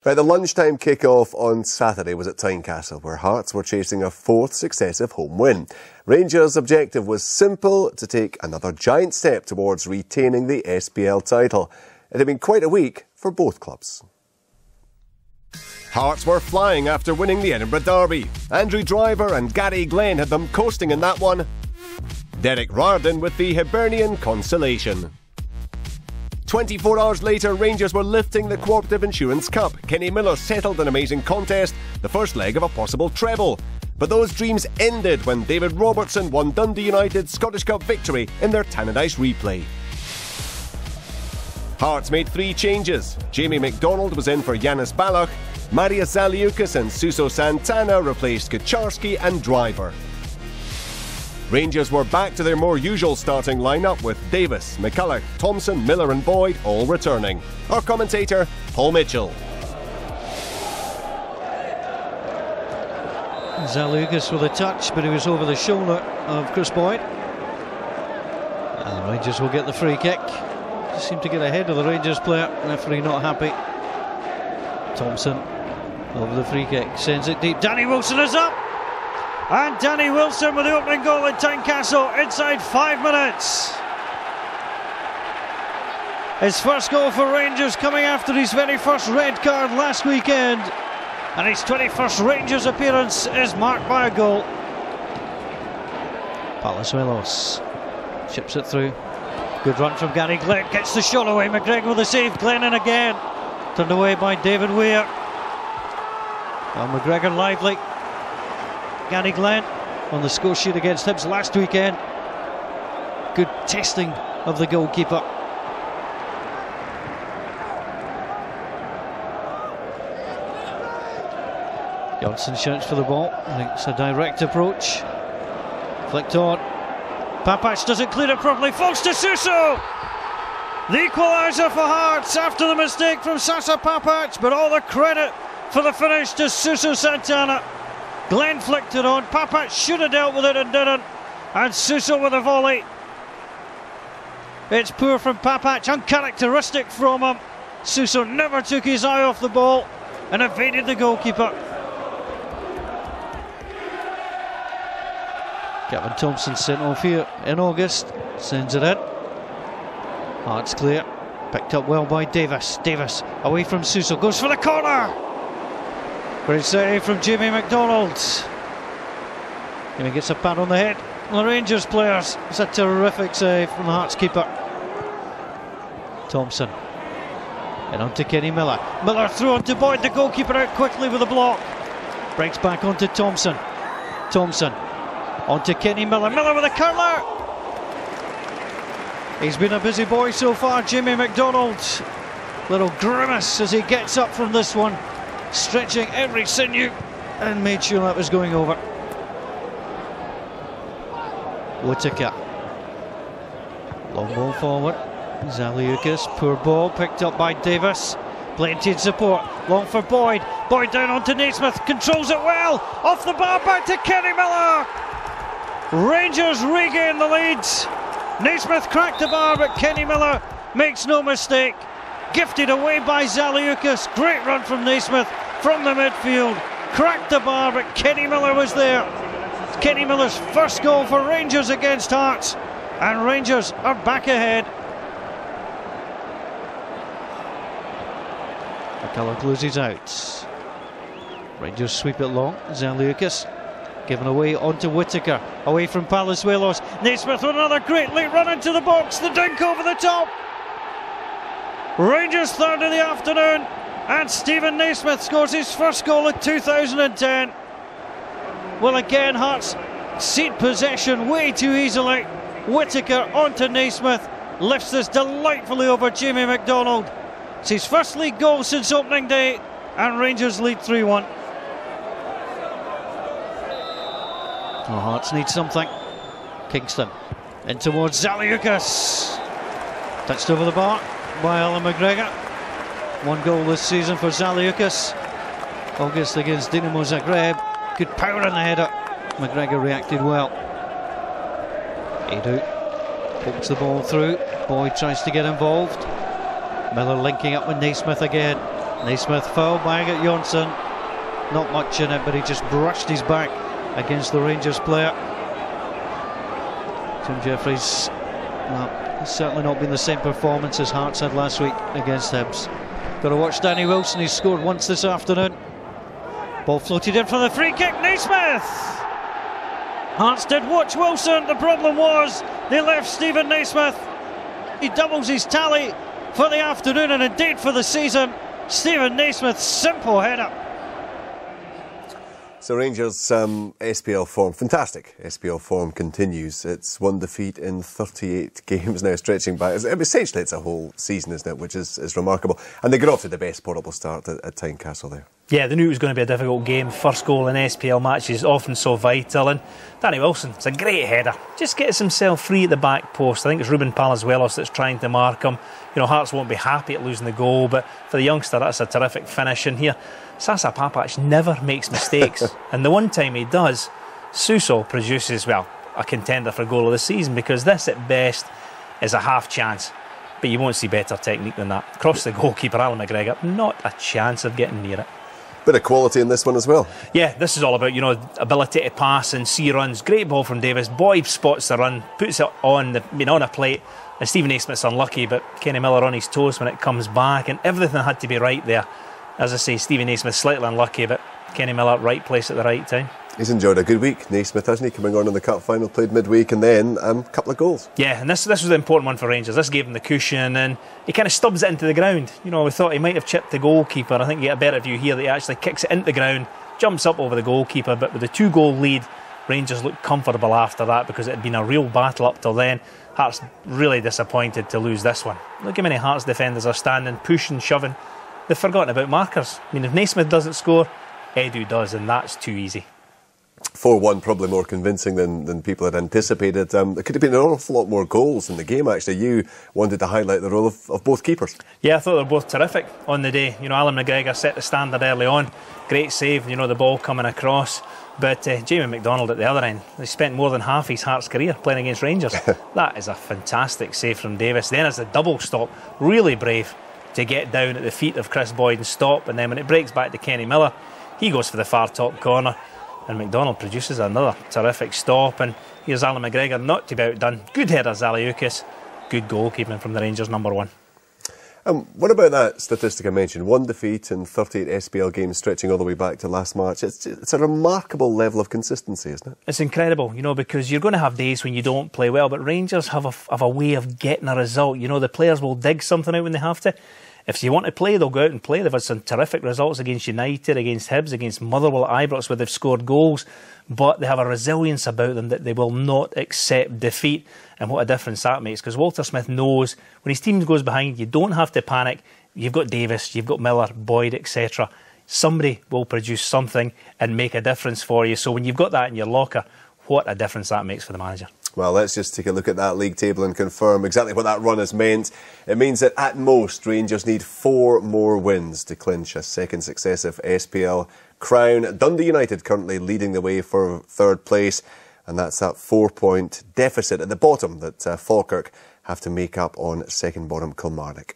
Right, the lunchtime kick-off on Saturday was at Tynecastle, where Hearts were chasing a fourth successive home win. Rangers' objective was simple: to take another giant step towards retaining the SPL title. It had been quite a week for both clubs. Hearts were flying after winning the Edinburgh Derby. Andrew Driver and Gary Glenn had them coasting in that one. Derek Rardon with the Hibernian consolation. 24 hours later, Rangers were lifting the Cooperative Insurance Cup. Kenny Miller settled an amazing contest, the first leg of a possible treble. But those dreams ended when David Robertson won Dundee United's Scottish Cup victory in their Tannadice replay. Hearts made 3 changes. Jamie McDonald was in for Yanis Balach. Marius Zaliukas and Suso Santana replaced Kucharski and Driver. Rangers were back to their more usual starting lineup with Davis, McCulloch, Thompson, Miller and Boyd all returning. Our commentator, Paul Mitchell. Zaliukas with a touch, but he was over the shoulder of Chris Boyd. And the Rangers will get the free kick. Just seemed to get ahead of the Rangers player. Referee not happy. Thompson over the free kick, sends it deep. Danny Wilson is up! And Danny Wilson with the opening goal at Tynecastle inside 5 minutes. His first goal for Rangers coming after his very first red card last weekend. And his 21st Rangers appearance is marked by a goal. Palazuelos chips it through. Good run from Gary Glenn, gets the shot away. McGregor with a save, Glenn in again. Turned away by David Weir. Well, McGregor lively. Gary Glenn on the score sheet against Hibs last weekend. Good testing of the goalkeeper. Johnson shouts for the ball. I think it's a direct approach. Flicked on. Papac doesn't clear it properly. Falls to Suso. The equaliser for Hearts after the mistake from Sasa Papac, but all the credit for the finish to Suso Santana. Glenn flicked it on. Papac should have dealt with it and didn't. And Suso with a volley. It's poor from Papac, uncharacteristic from him. Suso never took his eye off the ball and evaded the goalkeeper. Kevin Thompson sent off here in August. Sends it in. Hearts clear. Picked up well by Davis. Davis away from Suso. Goes for the corner. Great save from Jamie McDonald. And he gets a pat on the head. The Rangers players. It's a terrific save from the Hearts keeper. Thompson. And on to Kenny Miller. Miller through on to Boyd. The goalkeeper out quickly with a block. Breaks back onto Thompson. Thompson. On to Kenny Miller. Miller with a curler. He's been a busy boy so far, Jamie McDonald. Little grimace as he gets up from this one. Stretching every sinew and made sure that was going over. Whittaker. Long ball forward. Zaliukas, poor ball, picked up by Davis. Plenty in support. Long for Boyd. Boyd down onto Naismith. Controls it well. Off the bar, back to Kenny Miller. Rangers regain the lead. Naismith cracked the bar, but Kenny Miller makes no mistake. Gifted away by Zaliukas. Great run from Naismith from the midfield. Cracked the bar, but Kenny Miller was there. Kenny Miller's first goal for Rangers against Hearts. And Rangers are back ahead. McCulloch loses out. Rangers sweep it long. Zaliukas given away onto Whittaker. Away from Palazuelos. Naismith with another great late run into the box. The dink over the top. Rangers third of the afternoon, and Stephen Naismith scores his first goal in 2010. Well, again, Hearts cede possession way too easily. Whittaker onto Naismith, lifts this delightfully over Jamie McDonald. It's his first league goal since opening day, and Rangers lead 3-1. Oh, Hearts need something. Kingston in towards Zaliukas. Touched over the bar by Alan McGregor. 1 goal this season for Zaliukas. August against Dinamo Zagreb. Good power in the header. McGregor reacted well. Edu pokes the ball through. Boyd tries to get involved. Miller linking up with Naismith again. Naismith fouled by Agate Jonsson. Not much in it, but he just brushed his back against the Rangers player. Tim Jeffries, well, it's certainly not been the same performance as Hearts had last week against Hibs. Got to watch Danny Wilson, he's scored once this afternoon. Ball floated in for the free kick, Naismith! Hearts did watch Wilson, the problem was they left Stephen Naismith. He doubles his tally for the afternoon and indeed for the season. Stephen Naismith's simple header. So Rangers' SPL form, fantastic SPL form continues. It's one defeat in 38 games now, stretching back. Essentially, it's a whole season, isn't it, which is remarkable. And they got off to the best possible start at Tynecastle there. Yeah, they knew it was going to be a difficult game. First goal in SPL matches, often so vital. And Danny Wilson, it's a great header. Just gets himself free at the back post. I think it's Ruben Palazuelos that's trying to mark him. You know, Hearts won't be happy at losing the goal, but for the youngster, that's a terrific finish. And here, Sasa Papac never makes mistakes. And the one time he does, Suso produces, well, a contender for goal of the season, because this at best is a half chance. But you won't see better technique than that. Across the goalkeeper, Alan McGregor, not a chance of getting near it. Bit of quality in this one as well. Yeah, this is all about, you know, ability to pass and see runs. Great ball from Davis. Boyd spots the run, puts it on a plate. And Stephen Naismith's unlucky, but Kenny Miller on his toes when it comes back, and everything had to be right there. As I say, Stephen Naismith slightly unlucky, but Kenny Miller right place at the right time. He's enjoyed a good week, Naismith, hasn't he? Coming on in the cup final, played midweek, and then a couple of goals. Yeah, and this was the important one for Rangers. This gave him the cushion, and he kind of stubs it into the ground. You know, we thought he might have chipped the goalkeeper. I think you get a better view here that he actually kicks it into the ground, jumps up over the goalkeeper, but with the 2-goal lead, Rangers looked comfortable after that because it had been a real battle up till then. Hearts really disappointed to lose this one. Look how many Hearts defenders are standing, pushing, shoving. They've forgotten about markers. I mean, if Naismith doesn't score, Edu does, and that's too easy. 4-1, probably more convincing than people had anticipated. There could have been an awful lot more goals in the game, actually. You wanted to highlight the role of both keepers. Yeah, I thought they were both terrific on the day. You know, Alan McGregor set the standard early on. Great save, you know, the ball coming across. But Jamie McDonald at the other end, he spent more than half his Hearts career playing against Rangers. That is a fantastic save from Davis. Then as the double stop, really brave to get down at the feet of Chris Boyd and stop. And then when it breaks back to Kenny Miller, he goes for the far top corner. And McDonald produces another terrific stop. And here's Alan McGregor, not to be outdone. Good header, Zaliukas. Good goalkeeping from the Rangers number one. What about that statistic I mentioned? 1 defeat in 38 SPL games, stretching all the way back to last March. It's a remarkable level of consistency, isn't it? It's incredible, you know, because you're going to have days when you don't play well, but Rangers have a way of getting a result. You know, the players will dig something out when they have to. If you want to play, they'll go out and play. They've had some terrific results against United, against Hibs, against Motherwell at Ibrox, where they've scored goals. But they have a resilience about them that they will not accept defeat. And what a difference that makes. Because Walter Smith knows when his team goes behind, you don't have to panic. You've got Davis, you've got Miller, Boyd, etc. Somebody will produce something and make a difference for you. So when you've got that in your locker, what a difference that makes for the manager. Well, let's just take a look at that league table and confirm exactly what that run has meant. It means that at most, Rangers need 4 more wins to clinch a second successive SPL crown. Dundee United currently leading the way for 3rd place, and that's that 4-point deficit at the bottom that Falkirk have to make up on second bottom Kilmarnock.